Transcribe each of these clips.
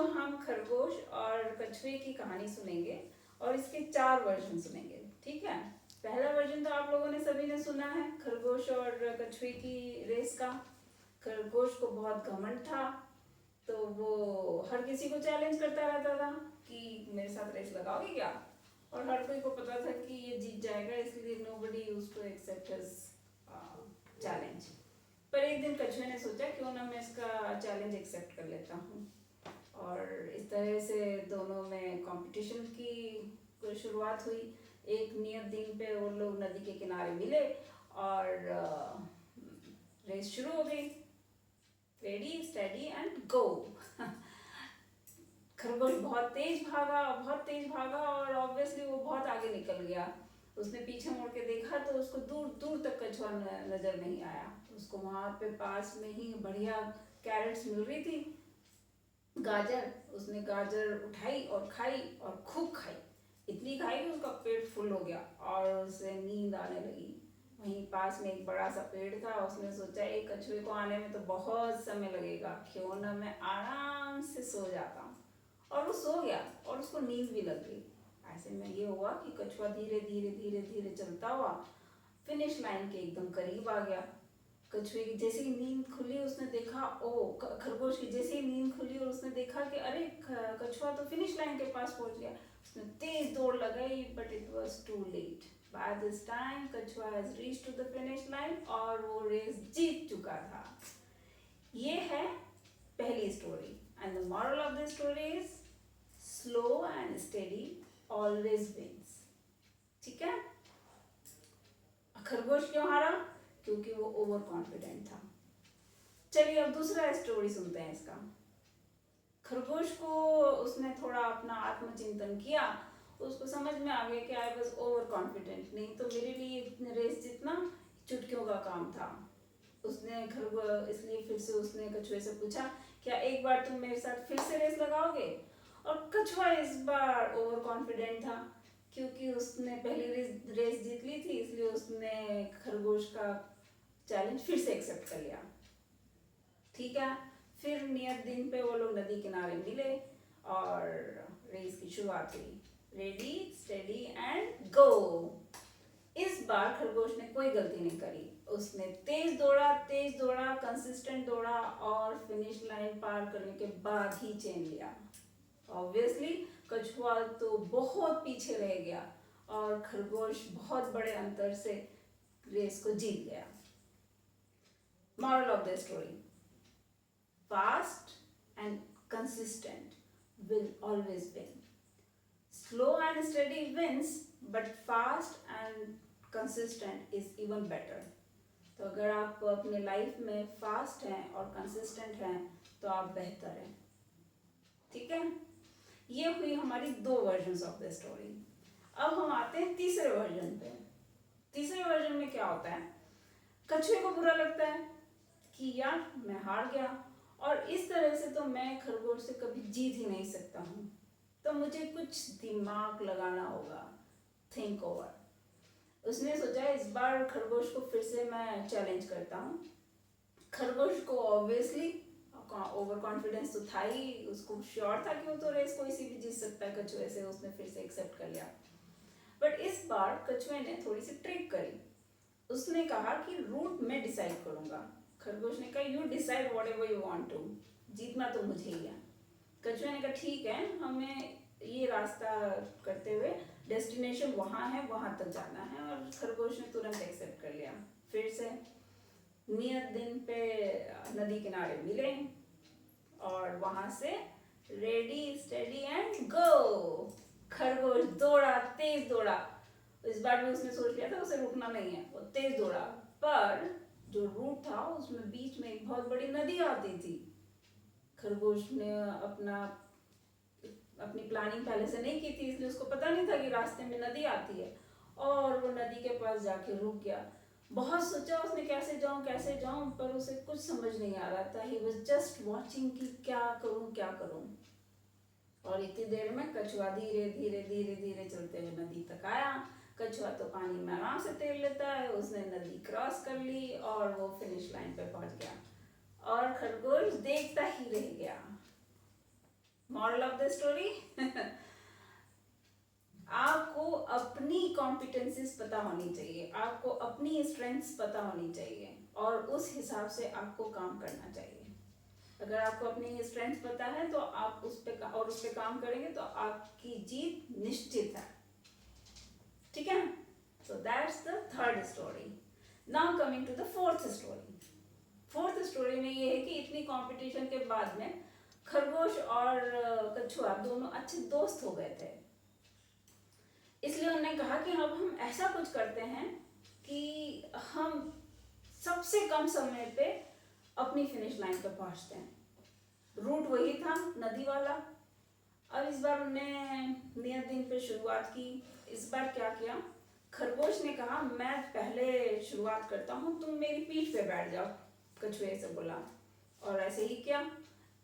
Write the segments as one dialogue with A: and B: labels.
A: जो हम खरगोश और कछुए की कहानी सुनेंगे और इसके 4 वर्जन सुनेंगे, ठीक है। पहला वर्जन तो आप लोगों ने सभी ने सुना है, खरगोश और कछुए की रेस का। खरगोश को बहुत घमंड था, तो वो हर किसी को चैलेंज करता रहता था कि मेरे साथ रेस लगाओगे क्या, और हर कोई को पता था कि ये जीत जाएगा, इसलिए nobody used to accept his challenge. पर एक दिन कछुए ने सोचा क्यों ना मैं इसका चैलेंज एक्सेप्ट कर लेता हूँ, और इस तरह से दोनों में कंपटीशन की शुरुआत हुई। एक नियत दिन पे वो लोग नदी के किनारे मिले और रेस शुरू हो गई। Ready steady and go. खरगोश बहुत तेज भागा और ऑब्वियसली वो बहुत आगे निकल गया। उसने पीछे मुड़ के देखा तो उसको दूर दूर तक कछुआ नजर नहीं आया। उसको वहां पे पास में ही बढ़िया कैरेट्स मिल रही थी, गाजर। उसने गाजर उठाई और खाई और खूब खाई, इतनी खाई कि उसका पेट फुल हो गया और उसे नींद आने लगी। वहीं पास में एक बड़ा सा पेड़ था। उसने सोचा एक कछुए को आने में तो बहुत समय लगेगा, क्यों ना मैं आराम से सो जाता हूँ। और वो सो गया और उसको नींद भी लग गई। ऐसे में ये हुआ कि कछुआ धीरे धीरे धीरे धीरे चलता हुआ फिनिश लाइन के एकदम करीब आ गया। कछुए की जैसे ही नींद खुली उसने देखा, खरगोश की जैसे ही नींद खुली और उसने देखा कि अरे कछुआ तो फिनिश लाइन के पास पहुंच गया। उसने तेज दौड़ लगाई, but it was too late. By this time कछुआ has reached to the finish line और वो रेस जीत चुका था। ये है पहली story, and the moral of the story is slow and steady always wins. ठीक है। खरगोश क्यों हारा? क्योंकि वो ओवर कॉन्फिडेंट था। चलिए अब दूसरा स्टोरी सुनते हैं इसका। खरगोश को उसने थोड़ा अपना आत्मचिंतन किया, उसको समझ में आ गया कि आई वाज ओवर कॉन्फिडेंट, नहीं तो मेरे लिए रेस जीतना चुटकियों का काम था। उसने इसलिए फिर से उसने कछुए से पूछा, क्या एक बार तुम मेरे साथ फिर से रेस लगाओगे? और कछुआ इस बार ओवर कॉन्फिडेंट था, क्योंकि उसने पहली रेस जीत ली थी, इसलिए उसने खरगोश का चैलेंज फिर से एक्सेप्ट कर लिया। ठीक है। फिर नियत दिन पे वो लोग नदी किनारे मिले और रेस की शुरुआत हुई। Ready steady and go. इस बार खरगोश ने कोई गलती नहीं करी। उसने तेज दौड़ा, कंसिस्टेंट दौड़ा और फिनिश लाइन पार करने के बाद ही चेन लिया। ऑब्वियसली कछुआ तो बहुत पीछे रह गया और खरगोश बहुत बड़े अंतर से रेस को जीत गया। Moral of the story, fast and consistent will always win. Slow and steady wins, but fast and consistent is even better. तो अगर आप अपने लाइफ में फास्ट हैं और कंसिस्टेंट हैं तो आप बेहतर हैं। ठीक है। ये हुई हमारी 2 वर्जन्स ऑफ द स्टोरी। अब हम आते हैं तीसरे वर्जन पे। तीसरे वर्जन में क्या होता है? कछुए को बुरा लगता है कि यार मैं हार गया और इस तरह से तो मैं खरगोश से कभी जीत ही नहीं सकता हूँ, तो मुझे कुछ दिमाग लगाना होगा, थिंक ओवर। उसने सोचा इस बार खरगोश को फिर से मैं चैलेंज करता हूँ। खरगोश को ऑब्वियसली ओवर कॉन्फिडेंस तो था ही, उसको श्योर था कि वो तो रेस कोई सी भी जीत सकता है कछुए से, उसने फिर से एक्सेप्ट कर लिया। बट इस बार कछुए ने थोड़ी सी ट्रिक करी। उसने कहा कि रूट मैं डिसाइड करूंगा। खरगोश ने कहा you decide whatever you want to, जीतना तो मुझे ही है। कछुए ने कहा ठीक है, हमें ये रास्ता करते हुए डेस्टिनेशन वहाँ है, वहाँ तक जाना है। और खरगोश ने तुरंत एक्सेप्ट कर लिया। फिर से नियत दिन पे नदी किनारे मिले और वहाँ से रेडी स्टेडी एंड गो। खरगोश दौड़ा, तेज दौड़ा। इस बार भी उसने सोच लिया था उसे रुकना नहीं है, वो तेज दौड़ा। पर जो रूट था उसमें बीच में एक बहुत बड़ी नदी आती थी। खरगोश ने अपनी प्लानिंग पहले से नहीं की थी, इसलिए उसको पता नहीं था कि रास्ते में नदी आती है, और वो नदी के पास जाके रुक गया। बहुत सोचा उसने कैसे जाऊं, पर उसे कुछ समझ नहीं आ रहा था। ही वाज जस्ट वॉचिंग कि क्या करूं। और इतनी देर में कछुआ धीरे धीरे धीरे धीरे चलते हुए नदी तक आया। कछुआ तो पानी में आराम से तैर लेता है, उसने नदी क्रॉस कर ली और वो फिनिश लाइन पे पहुंच गया और खरगोश देखता ही रह गया। मॉरल ऑफ द स्टोरी, आपको अपनी कॉम्पिटेंसीज पता होनी चाहिए, आपको अपनी स्ट्रेंथ्स पता होनी चाहिए और उस हिसाब से आपको काम करना चाहिए। अगर आपको अपनी स्ट्रेंथ पता है तो आप उस पे काम करेंगे तो आपकी जीत निश्चित है। ठीक है, so that's the third story. Now coming to the fourth story. Fourth story में ये है कि इतनी कंपटीशन के बाद में खरगोश और कछुआ दोनों अच्छे दोस्त हो गए थे। इसलिए उन्होंने कहा कि अब हम ऐसा कुछ करते हैं कि हम सबसे कम समय पे अपनी फिनिश लाइन पे पहुंचते हैं। रूट वही था, नदी वाला। अब इस बार उन्होंने नियत दिन पे शुरुआत की। इस बार क्या किया, खरगोश ने कहा मैं पहले शुरुआत करता हूँ, तुम मेरी पीठ पे बैठ जाओ, कछुए से बोला। और ऐसे ही किया।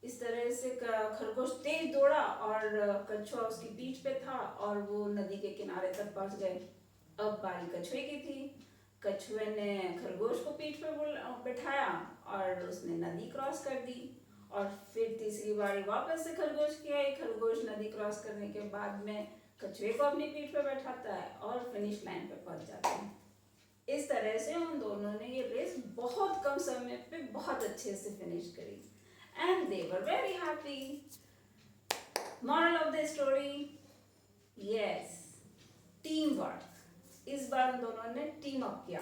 A: इस तरह से खरगोश तेज दौड़ा और कछुआ उसकी पीठ पे था और वो नदी के किनारे तक पहुंच गए। अब बारी कछुए की थी। कछुए ने खरगोश को पीठ पे बैठाया और उसने नदी क्रॉस कर दी। और फिर तीसरी बारी वापस से खरगोश की आई। खरगोश नदी क्रॉस करने के बाद में कछुए को अपनी पीठ पे बैठाता है और फिनिश लाइन पे पहुंच जाते हैं। इस तरह से उन दोनों ने ये रेस बहुत कम समय पे बहुत अच्छे से फिनिश करी and they were very happy. Moral of the story, yes, teamwork. इस बार उन दोनों ने टीम अप किया,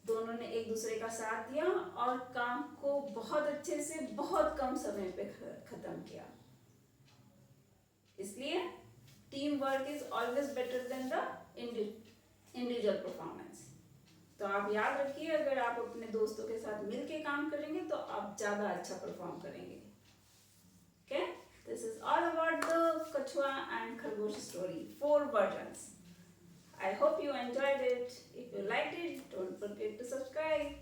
A: दोनों ने एक दूसरे का साथ दिया और काम को बहुत अच्छे से बहुत कम समय पे खत्म किया। इसलिए team work is always better than the individual performance. तो आप याद रखिए, अगर आप अपने दोस्तों के साथ मिलके काम करेंगे तो आप ज़्यादा अच्छा परफॉर्म करेंगे। Okay, this is all about the कछुआ एंड खरगोश story, 4 versions. I hope you enjoyed it. If you liked it, don't forget to subscribe.